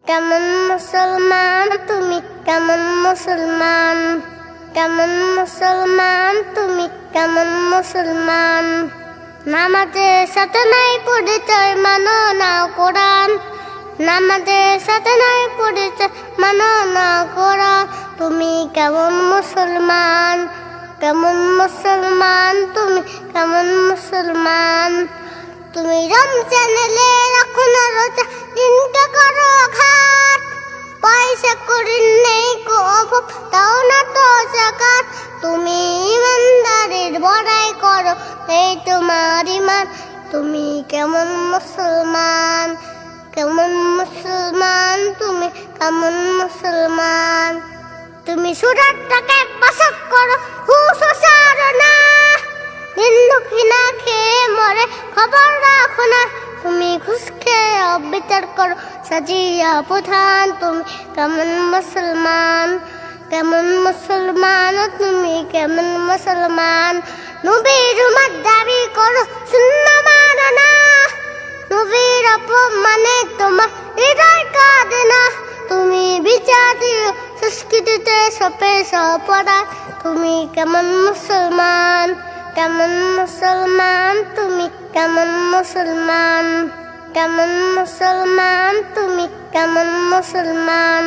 কেমন মুসলমান তুমি, কেমন মুসলমান, কেমন মুসলমান তুমি, কেমন মুসলমান। নামাজের সাথে নাই পরিচয়, মানো না কোরআন। নামাজের সাথে নাই পরিচয়, মানো না কোরআন। তুমি কেমন মুসলমান, কেমন মুসলমান তুমি, কেমন মুসলমান। তুমি রমজান এলে রাখো না রোজা, দিনকে করো ঘাট। পয়সা করি নেই কো অভাব, তাও না তো জাকাত। তুমি ইমানদারের বড়াই করো, এই তোমার ইমান। তুমি কেমন মুসলমান, কেমন মুসলমান তুমি, কেমন মুসলমান। তুমি সুরাটটাকে পাশাক করো, ঘুষ ছাড়ো না। দিন দুঃখী না খেয়ে মরে, খবর রাখো না। তুমি ঘুষ খেয়ে অবিচার করো, সাজিয়া প্রধান। তুমি কেমন মুসলমান, কেমন মুসলমান তুমি, কেমন মুসলমান। নবীর উম্মত দাবি করো, সুন্নাহ মানো না। নবীর অপমানে তোমার হৃদয় কাঁদে না। তুমি বিচার দিও সংস্কৃতিতে সপে সপরা। তুমি কেমন মুসলমান, কেমন মুসলমান তুমি, কেমন মুসলমান। কেমন মুসলমান তুমি, কেমন মুসলমান।